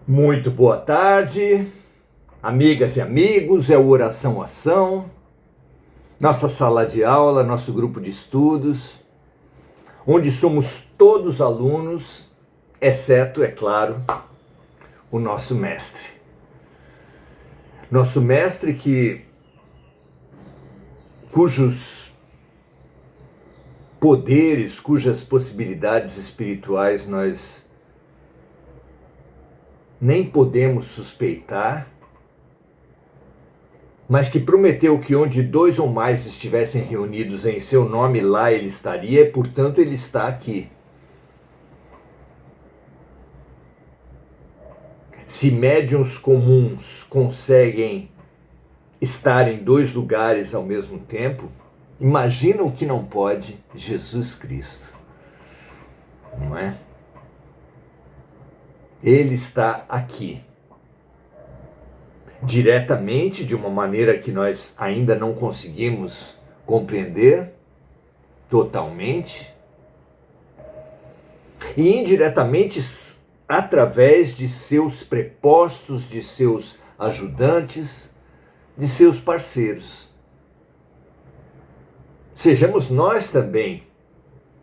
Muito boa tarde, amigas e amigos, é o Oração Ação, nossa sala de aula, nosso grupo de estudos, onde somos todos alunos, exceto, é claro, o nosso mestre. Nosso mestre cujos poderes, cujas possibilidades espirituais nós nem podemos suspeitar, mas que prometeu que onde dois ou mais estivessem reunidos em seu nome, lá ele estaria, e portanto ele está aqui. Se médiuns comuns conseguem estar em dois lugares ao mesmo tempo, imagina o que não pode Jesus Cristo, não é? Ele está aqui, diretamente, de uma maneira que nós ainda não conseguimos compreender totalmente, e indiretamente através de seus prepostos, de seus ajudantes, de seus parceiros. Sejamos nós também,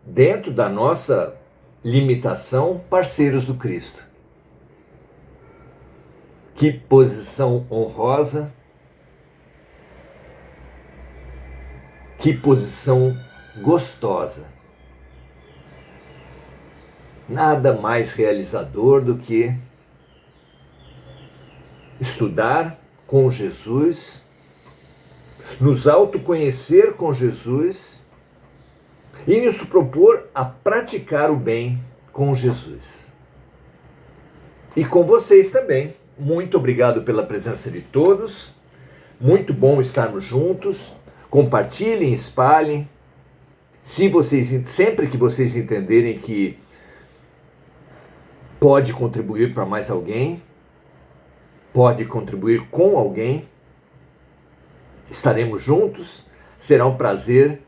dentro da nossa limitação, parceiros do Cristo. Que posição honrosa, que posição gostosa. Nada mais realizador do que estudar com Jesus, nos autoconhecer com Jesus e nos propor a praticar o bem com Jesus. E com vocês também. Muito obrigado pela presença de todos. Muito bom estarmos juntos. Compartilhem, espalhem. Sempre que vocês entenderem que pode contribuir para mais alguém, pode contribuir com alguém, estaremos juntos. Será um prazer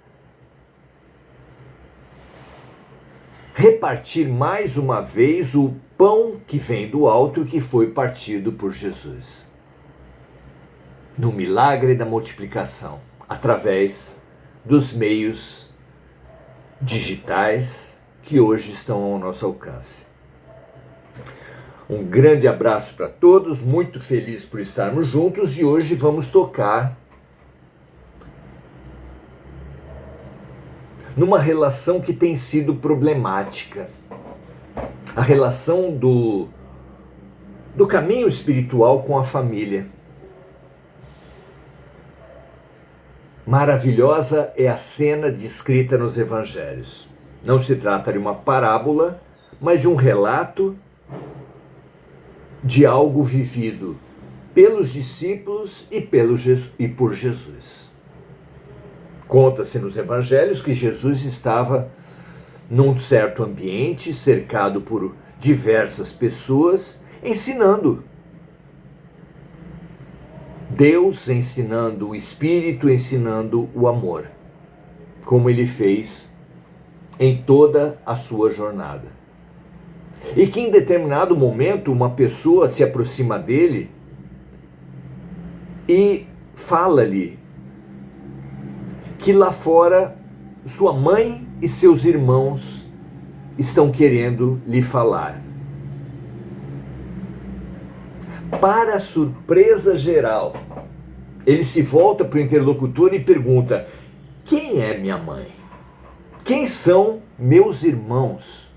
repartir mais uma vez o pão que vem do alto e que foi partido por Jesus. No milagre da multiplicação, através dos meios digitais que hoje estão ao nosso alcance. Um grande abraço para todos, muito feliz por estarmos juntos, e hoje vamos tocar numa relação que tem sido problemática. A relação do caminho espiritual com a família. Maravilhosa é a cena descrita nos evangelhos. Não se trata de uma parábola, mas de um relato de algo vivido pelos discípulos e por Jesus. Conta-se nos evangelhos que Jesus estava num certo ambiente, cercado por diversas pessoas, ensinando. Deus ensinando o Espírito, ensinando o amor, como ele fez em toda a sua jornada. E que em determinado momento uma pessoa se aproxima dele e fala-lhe que lá fora sua mãe e seus irmãos estão querendo lhe falar. Para surpresa geral, ele se volta para o interlocutor e pergunta: quem é minha mãe? Quem são meus irmãos?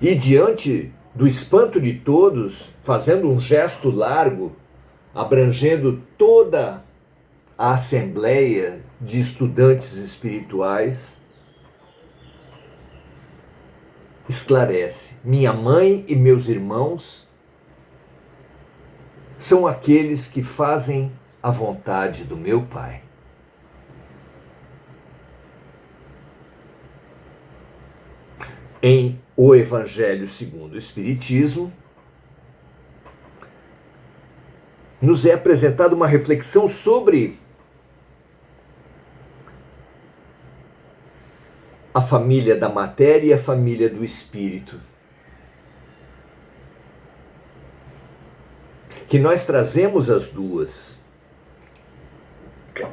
E diante do espanto de todos, fazendo um gesto largo, abrangendo toda a assembleia de estudantes espirituais, esclarece: minha mãe e meus irmãos são aqueles que fazem a vontade do meu Pai. Em O Evangelho segundo o Espiritismo, nos é apresentada uma reflexão sobre a família da matéria e a família do espírito. Que nós trazemos as duas,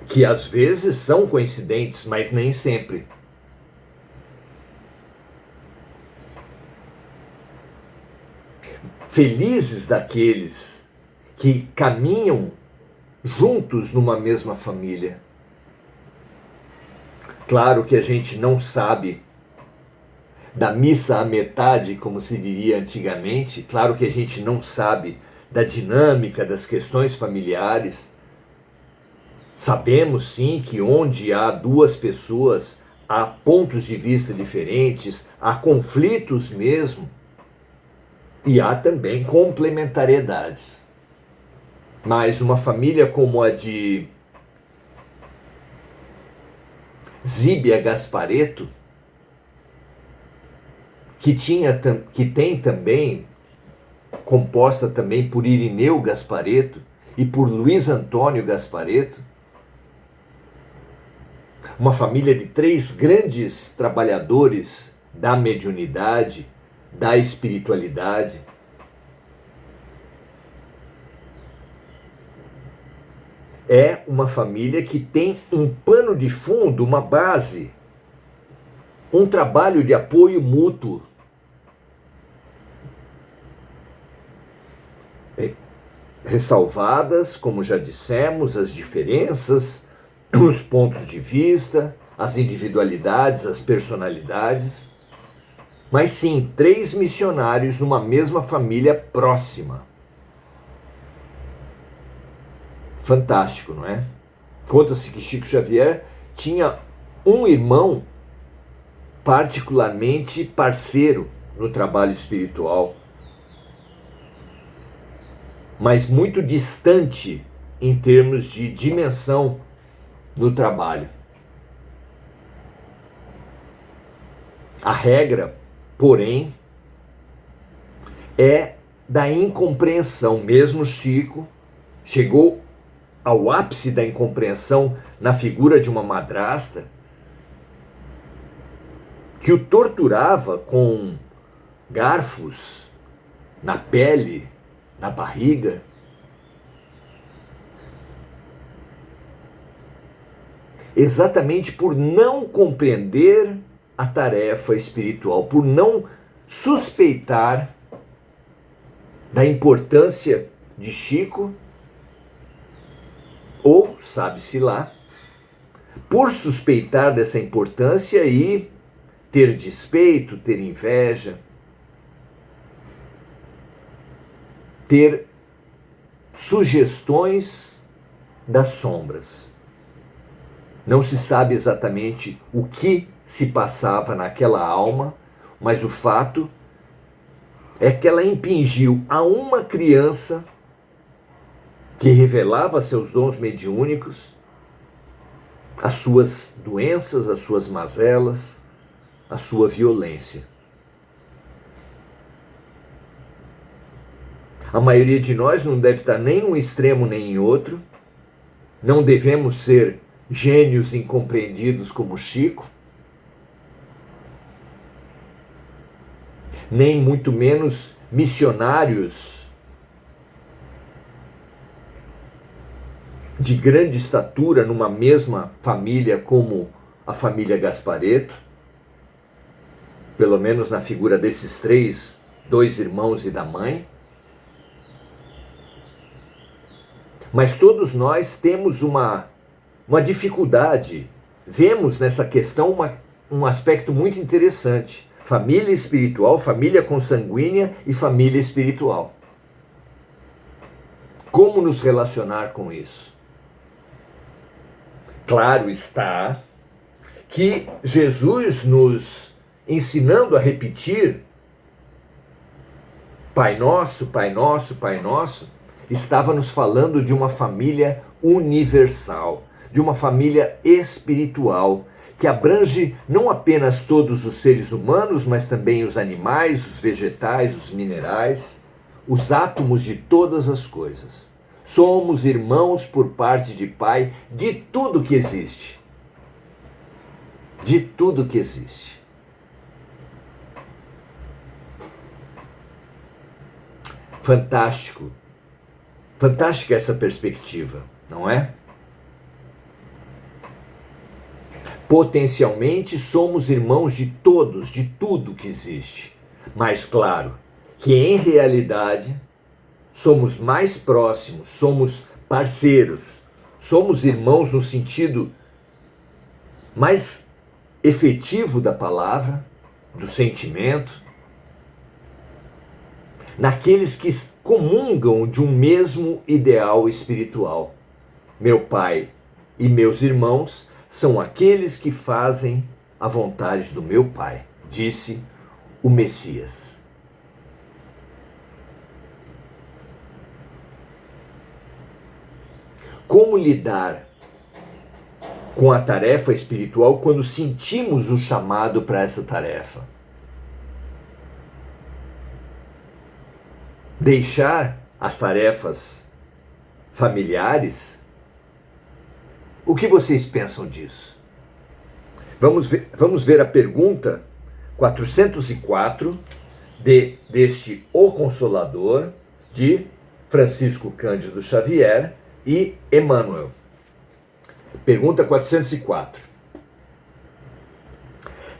que às vezes são coincidentes, mas nem sempre. Felizes daqueles que caminham juntos numa mesma família. Claro que a gente não sabe da missa à metade, como se diria antigamente, claro que a gente não sabe da dinâmica das questões familiares. Sabemos sim que onde há duas pessoas, há pontos de vista diferentes, há conflitos mesmo, e há também complementariedades. Mas uma família como a de Zíbia Gasparetto, que tem também, composta também por Irineu Gasparetto e por Luiz Antônio Gasparetto, uma família de 3 grandes trabalhadores da mediunidade, da espiritualidade. É uma família que tem um pano de fundo, uma base, um trabalho de apoio mútuo. Ressalvadas, como já dissemos, as diferenças, os pontos de vista, as individualidades, as personalidades, mas sim 3 missionários numa mesma família próxima. Fantástico, não é? Conta-se que Chico Xavier tinha um irmão particularmente parceiro no trabalho espiritual, mas muito distante em termos de dimensão no trabalho. A regra, porém, é da incompreensão. Mesmo Chico chegou ao ápice da incompreensão na figura de uma madrasta que o torturava com garfos na pele, na barriga. Exatamente por não compreender a tarefa espiritual, por não suspeitar da importância de Chico, ou, sabe-se lá, por suspeitar dessa importância e ter despeito, ter inveja, ter sugestões das sombras. Não se sabe exatamente o que se passava naquela alma, mas o fato é que ela impingiu a uma criança que revelava seus dons mediúnicos, as suas doenças, as suas mazelas, a sua violência. A maioria de nós não deve estar nem num extremo nem em outro. Não devemos ser gênios incompreendidos como Chico, nem muito menos missionários de grande estatura numa mesma família como a família Gasparetto, pelo menos na figura desses 2 irmãos e da mãe. Mas todos nós temos uma dificuldade. Vemos nessa questão um aspecto muito interessante. Família espiritual, família consanguínea e família espiritual. Como nos relacionar com isso? Claro está que Jesus nos ensinando a repetir Pai Nosso, Pai Nosso, Pai Nosso, estava nos falando de uma família universal, de uma família espiritual, que abrange não apenas todos os seres humanos, mas também os animais, os vegetais, os minerais, os átomos de todas as coisas. Somos irmãos por parte de Pai de tudo que existe. de tudo que existe. Fantástico. Fantástica essa perspectiva, não é? Potencialmente somos irmãos de todos, de tudo que existe. Mas claro que em realidade somos mais próximos, somos parceiros, somos irmãos no sentido mais efetivo da palavra, do sentimento, naqueles que comungam de um mesmo ideal espiritual. Meu Pai e meus irmãos são aqueles que fazem a vontade do meu Pai, disse o Messias. Como lidar com a tarefa espiritual quando sentimos o chamado para essa tarefa? Deixar as tarefas familiares? O que vocês pensam disso? Vamos ver a pergunta 404 deste O Consolador, de Francisco Cândido Xavier e Emmanuel. Pergunta 404.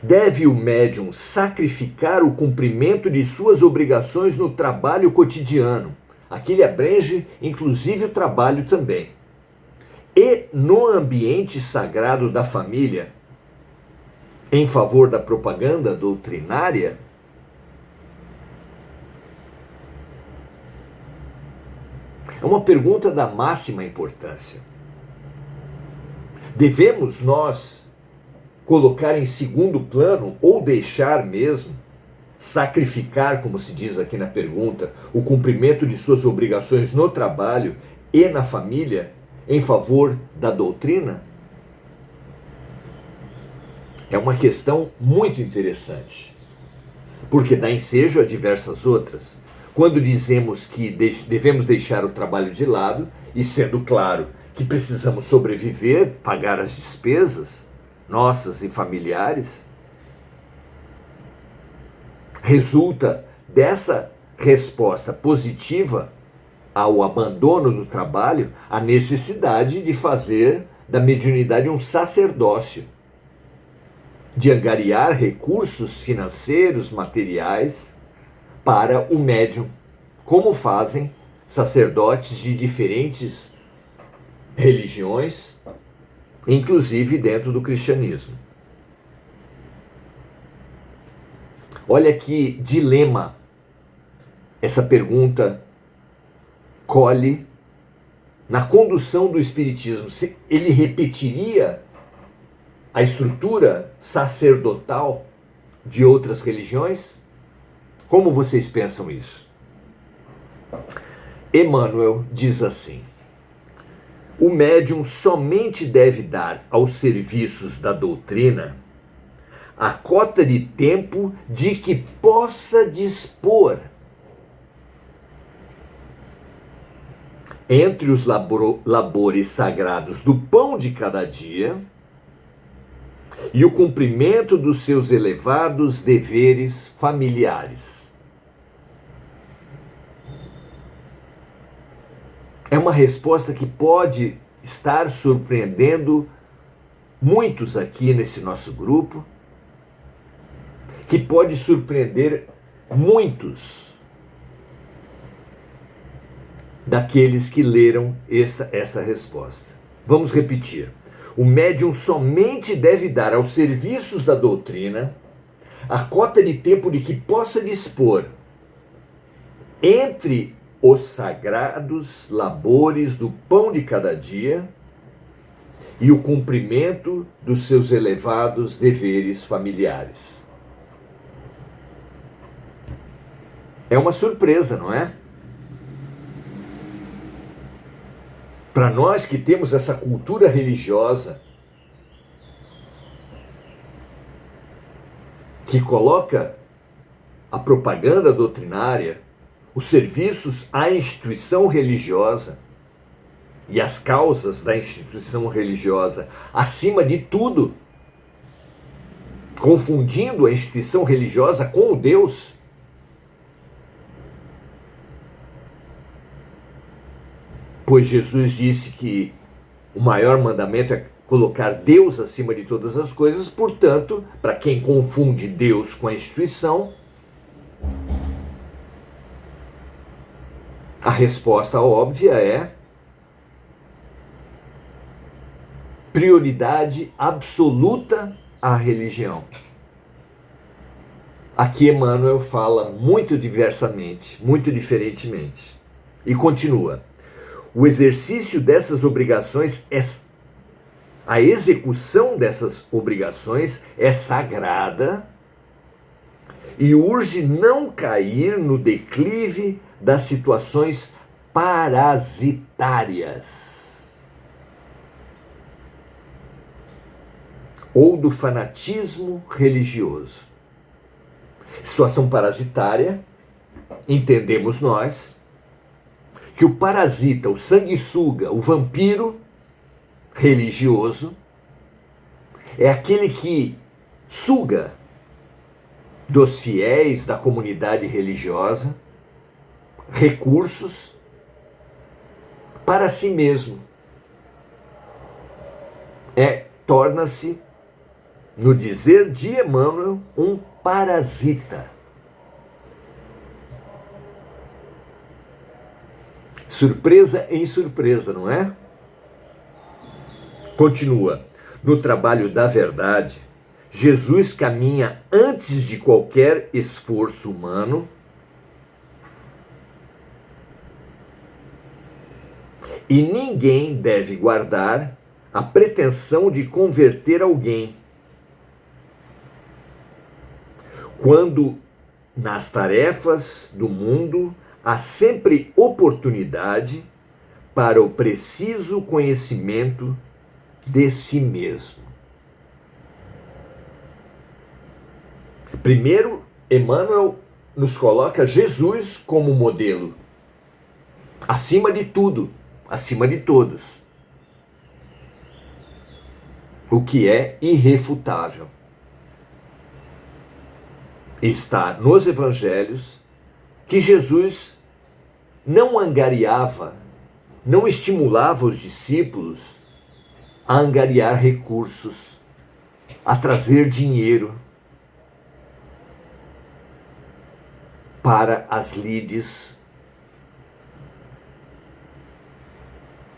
Deve o médium sacrificar o cumprimento de suas obrigações no trabalho cotidiano? Aqui ele abrange inclusive o trabalho também. E no ambiente sagrado da família, em favor da propaganda doutrinária? É uma pergunta da máxima importância. Devemos nós colocar em segundo plano, ou deixar mesmo, sacrificar, como se diz aqui na pergunta, o cumprimento de suas obrigações no trabalho e na família, em favor da doutrina? É uma questão muito interessante, porque dá ensejo a diversas outras. Quando dizemos que devemos deixar o trabalho de lado, e sendo claro que precisamos sobreviver, pagar as despesas nossas e familiares, resulta dessa resposta positiva ao abandono do trabalho a necessidade de fazer da mediunidade um sacerdócio, de angariar recursos financeiros, materiais para o médium, como fazem sacerdotes de diferentes religiões, inclusive dentro do cristianismo. Olha que dilema essa pergunta colhe na condução do espiritismo. Ele repetiria a estrutura sacerdotal de outras religiões? Como vocês pensam isso? Emmanuel diz assim: o médium somente deve dar aos serviços da doutrina a cota de tempo de que possa dispor. Entre os labores sagrados do pão de cada dia e o cumprimento dos seus elevados deveres familiares. É uma resposta que pode estar surpreendendo muitos aqui nesse nosso grupo, que pode surpreender muitos daqueles que leram essa resposta. Vamos repetir. O médium somente deve dar aos serviços da doutrina a cota de tempo de que possa dispor entre os sagrados labores do pão de cada dia e o cumprimento dos seus elevados deveres familiares. É uma surpresa, não é? Para nós que temos essa cultura religiosa que coloca a propaganda doutrinária, os serviços à instituição religiosa e as causas da instituição religiosa acima de tudo, confundindo a instituição religiosa com o Deus. Pois Jesus disse que o maior mandamento é colocar Deus acima de todas as coisas, portanto, para quem confunde Deus com a instituição, a resposta óbvia é prioridade absoluta à religião. Aqui Emmanuel fala muito diversamente, muito diferentemente. E continua. O exercício dessas obrigações a execução dessas obrigações é sagrada e urge não cair no declive das situações parasitárias ou do fanatismo religioso. Situação parasitária, entendemos nós, que o parasita, o sanguessuga, o vampiro religioso é aquele que suga dos fiéis da comunidade religiosa recursos para si mesmo. Torna-se, no dizer de Emmanuel, um parasita. Surpresa em surpresa, não é? Continua. No trabalho da verdade, Jesus caminha antes de qualquer esforço humano e ninguém deve guardar a pretensão de converter alguém quando nas tarefas do mundo há sempre oportunidade para o preciso conhecimento de si mesmo. Primeiro, Emmanuel nos coloca Jesus como modelo, acima de tudo, acima de todos, o que é irrefutável. Está nos evangelhos que Jesus não angariava, não estimulava os discípulos a angariar recursos, a trazer dinheiro para as lides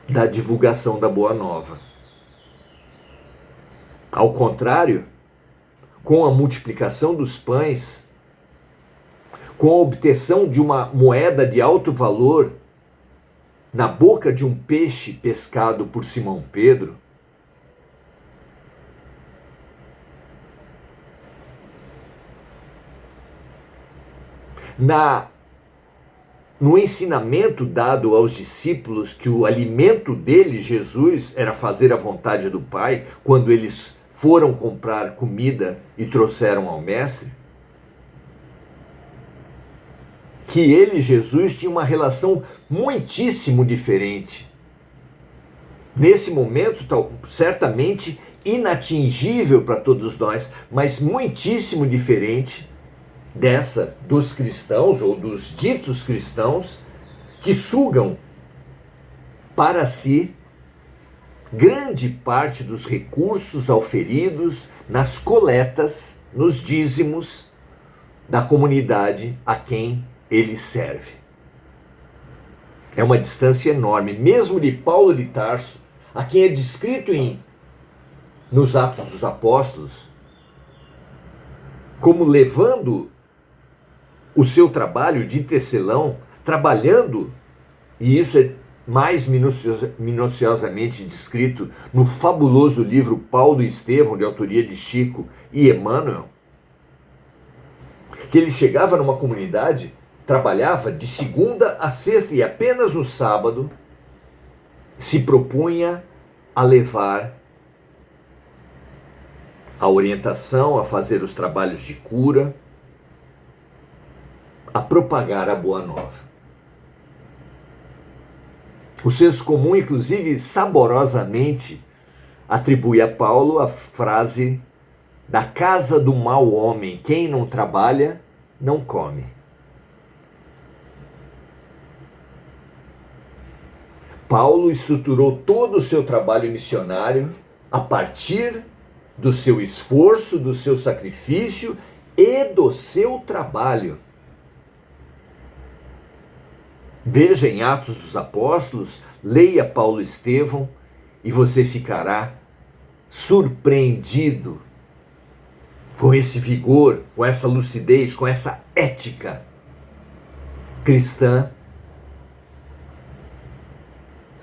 da divulgação da Boa Nova. Ao contrário, com a multiplicação dos pães, com a obtenção de uma moeda de alto valor na boca de um peixe pescado por Simão Pedro, no ensinamento dado aos discípulos que o alimento dele, Jesus, era fazer a vontade do Pai, quando eles foram comprar comida e trouxeram ao Mestre, que ele, Jesus, tinha uma relação muitíssimo diferente. Nesse momento, certamente inatingível para todos nós, mas muitíssimo diferente dessa dos cristãos, ou dos ditos cristãos, que sugam para si grande parte dos recursos auferidos nas coletas, nos dízimos da comunidade a quem ele serve. É uma distância enorme, mesmo de Paulo de Tarso, a quem é descrito nos Atos dos Apóstolos como levando o seu trabalho de tecelão, trabalhando, e isso é mais minuciosamente descrito no fabuloso livro Paulo e Estevão, de autoria de Chico e Emmanuel, que ele chegava numa comunidade, trabalhava de segunda a sexta e apenas no sábado se propunha a levar a orientação, a fazer os trabalhos de cura, a propagar a Boa Nova. O senso comum, inclusive, saborosamente atribui a Paulo a frase Da casa do mau homem, quem não trabalha, não come. Paulo estruturou todo o seu trabalho missionário a partir do seu esforço, do seu sacrifício e do seu trabalho. Veja em Atos dos Apóstolos, leia Paulo e Estevão e você ficará surpreendido com esse vigor, com essa lucidez, com essa ética cristã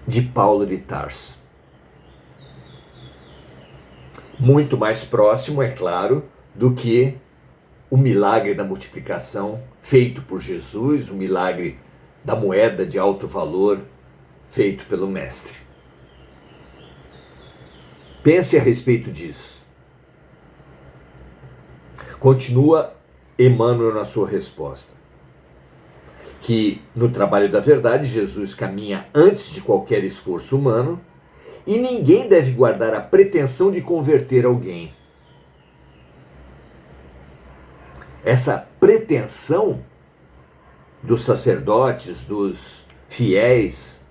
de Paulo de Tarso. Muito mais próximo, é claro, do que o milagre da multiplicação feito por Jesus, o milagre da moeda de alto valor feito pelo Mestre. Pense a respeito disso. Continua Emmanuel na sua resposta, que no trabalho da verdade Jesus caminha antes de qualquer esforço humano e ninguém deve guardar a pretensão de converter alguém. Essa pretensão dos sacerdotes, dos fiéis,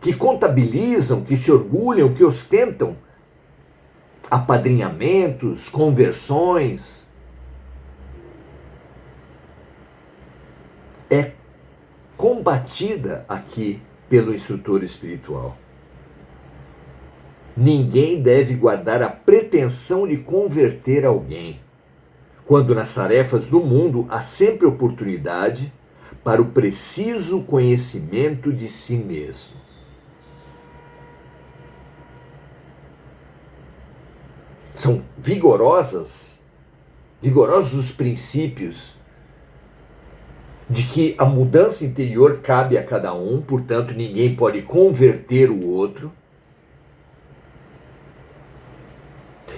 que contabilizam, que se orgulham, que ostentam apadrinhamentos, conversões, é combatida aqui pelo instrutor espiritual. Ninguém deve guardar a pretensão de converter alguém, quando nas tarefas do mundo há sempre oportunidade para o preciso conhecimento de si mesmo. São vigorosos os princípios de que a mudança interior cabe a cada um, portanto ninguém pode converter o outro,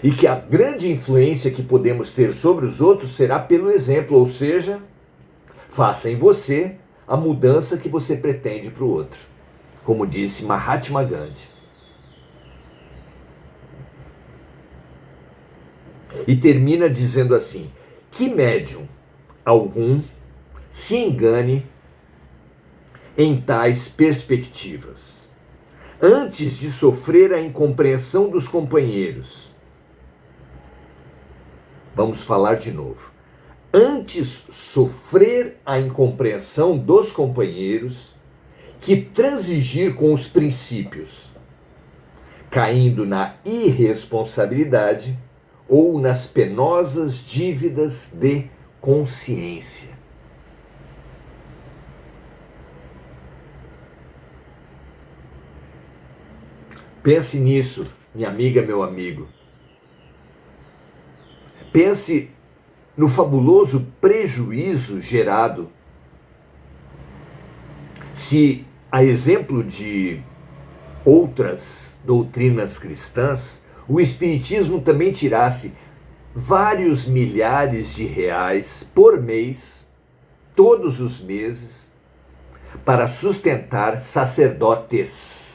e que a grande influência que podemos ter sobre os outros será pelo exemplo, ou seja, faça em você a mudança que você pretende para o outro, como disse Mahatma Gandhi. E termina dizendo assim: que médium algum se engane em tais perspectivas, antes de sofrer a incompreensão dos companheiros. Vamos falar de novo. Antes sofrer a incompreensão dos companheiros, que transigir com os princípios, caindo na irresponsabilidade ou nas penosas dívidas de consciência. Pense nisso, minha amiga, meu amigo. Pense no fabuloso prejuízo gerado se, a exemplo de outras doutrinas cristãs, o Espiritismo também tirasse vários milhares de reais por mês, todos os meses, para sustentar sacerdotes.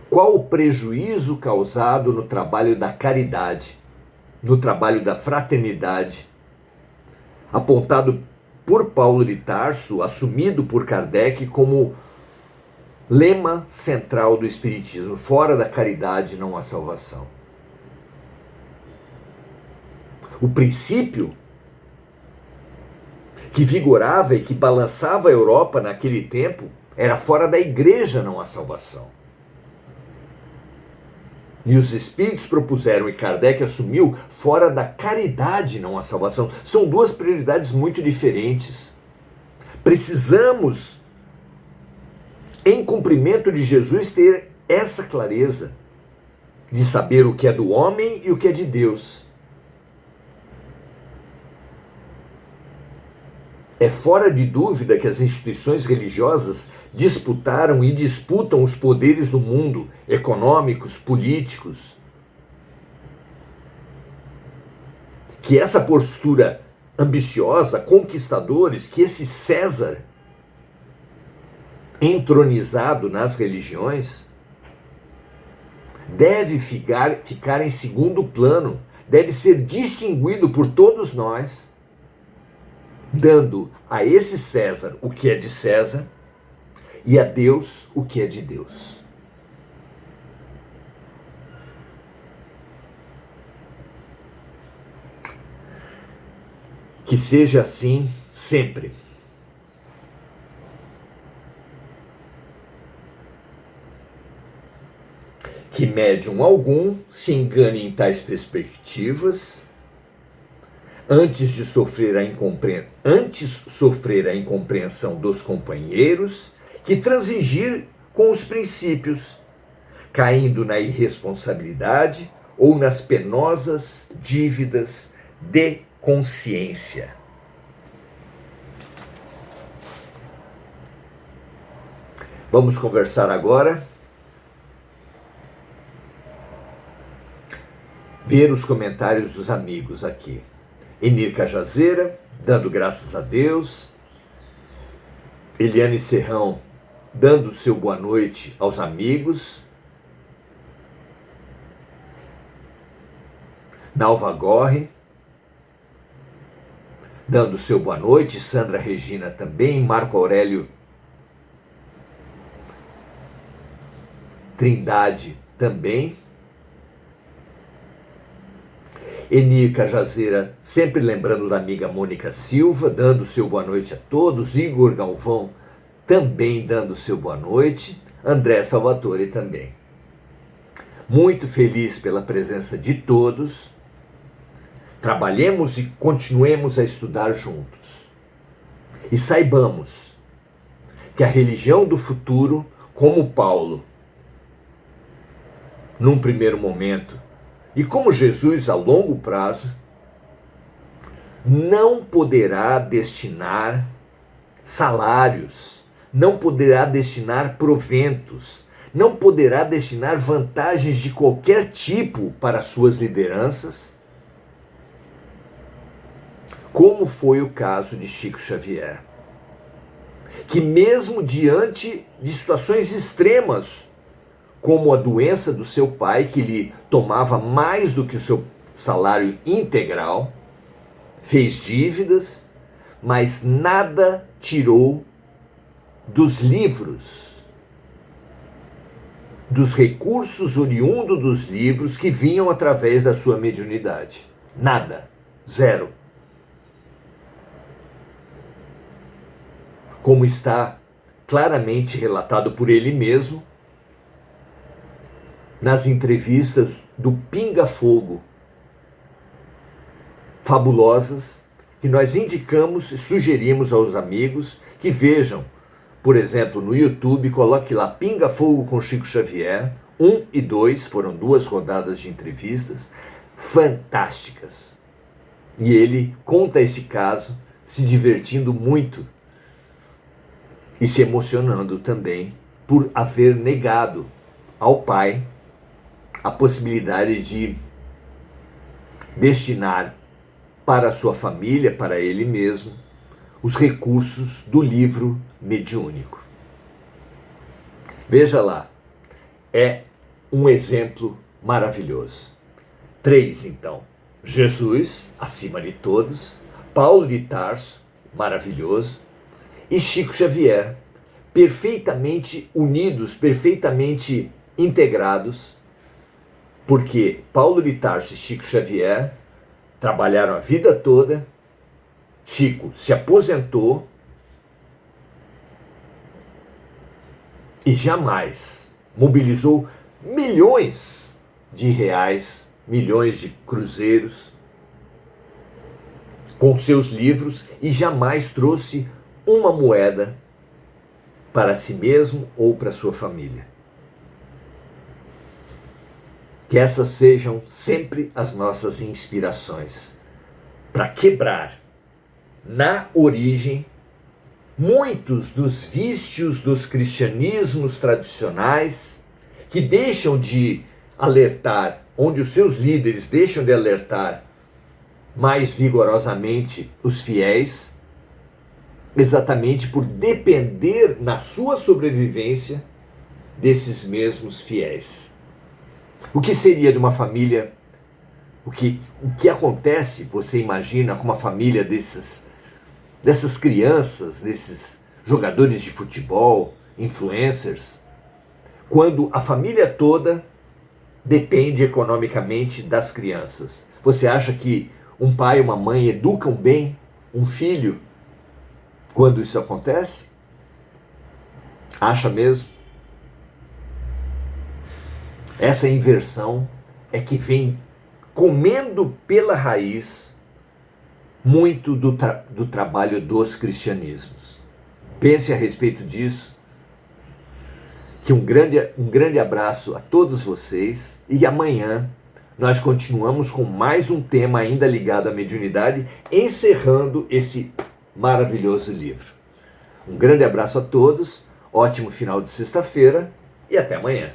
Qual o prejuízo causado no trabalho da caridade, no trabalho da fraternidade, apontado por Paulo de Tarso, assumido por Kardec como lema central do Espiritismo: fora da caridade não há salvação. O princípio que vigorava e que balançava a Europa naquele tempo era: fora da igreja não há salvação. E os espíritos propuseram, e Kardec assumiu, fora da caridade não há salvação. São duas prioridades muito diferentes. Precisamos, em cumprimento de Jesus, ter essa clareza de saber o que é do homem e o que é de Deus. É fora de dúvida que as instituições religiosas disputaram e disputam os poderes do mundo, econômicos, políticos. Que essa postura ambiciosa, conquistadores, que esse César entronizado nas religiões, deve ficar em segundo plano, deve ser distinguido por todos nós, dando a esse César o que é de César e a Deus o que é de Deus. Que seja assim sempre. Que médium algum se engane em tais perspectivas, antes sofrer a incompreensão dos companheiros, que transigir com os princípios, caindo na irresponsabilidade ou nas penosas dívidas de consciência. Vamos conversar agora, ver os comentários dos amigos aqui. Enir Cajazeira, dando graças a Deus. Eliane Serrão, dando seu boa noite aos amigos. Nalva Gorre, dando seu boa noite. Sandra Regina também. Marco Aurélio Trindade também. Enir Cajazeira, sempre lembrando da amiga Mônica Silva, dando seu boa noite a todos. Igor Galvão também dando seu boa noite. André Salvatore também. Muito feliz pela presença de todos. Trabalhemos e continuemos a estudar juntos. E saibamos que a religião do futuro, como Paulo, num primeiro momento, e como Jesus a longo prazo, não poderá destinar salários, não poderá destinar proventos, não poderá destinar vantagens de qualquer tipo para suas lideranças, como foi o caso de Chico Xavier, que mesmo diante de situações extremas, como a doença do seu pai, que lhe tomava mais do que o seu salário integral, fez dívidas, mas nada tirou dos livros, dos recursos oriundos dos livros que vinham através da sua mediunidade. Nada. Zero. Como está claramente relatado por ele mesmo, nas entrevistas do Pinga Fogo, fabulosas, que nós indicamos e sugerimos aos amigos que vejam, por exemplo, no YouTube, coloque lá Pinga Fogo com Chico Xavier, 1 e 2, foram 2 rodadas de entrevistas, fantásticas. E ele conta esse caso, se divertindo muito e se emocionando também por haver negado ao pai a possibilidade de destinar para a sua família, para ele mesmo, os recursos do livro mediúnico. Veja lá, é um exemplo maravilhoso. 3, então. Jesus, acima de todos, Paulo de Tarso, maravilhoso, e Chico Xavier, perfeitamente unidos, perfeitamente integrados, porque Paulo de Tarso e Chico Xavier trabalharam a vida toda. Chico se aposentou e jamais mobilizou milhões de reais, milhões de cruzeiros com seus livros e jamais trouxe uma moeda para si mesmo ou para sua família. Que essas sejam sempre as nossas inspirações para quebrar na origem muitos dos vícios dos cristianismos tradicionais que deixam de alertar, onde os seus líderes deixam de alertar mais vigorosamente os fiéis, exatamente por depender na sua sobrevivência desses mesmos fiéis. O que seria de uma família? O que acontece, você imagina, com uma família dessas crianças, desses jogadores de futebol, influencers, quando a família toda depende economicamente das crianças? Você acha que um pai e uma mãe educam bem um filho quando isso acontece? Acha mesmo? Essa inversão é que vem comendo pela raiz muito do trabalho dos cristianismos. Pense a respeito disso. Que um grande abraço a todos vocês, e amanhã nós continuamos com mais um tema ainda ligado à mediunidade, encerrando esse maravilhoso livro. Um grande abraço a todos, ótimo final de sexta-feira e até amanhã.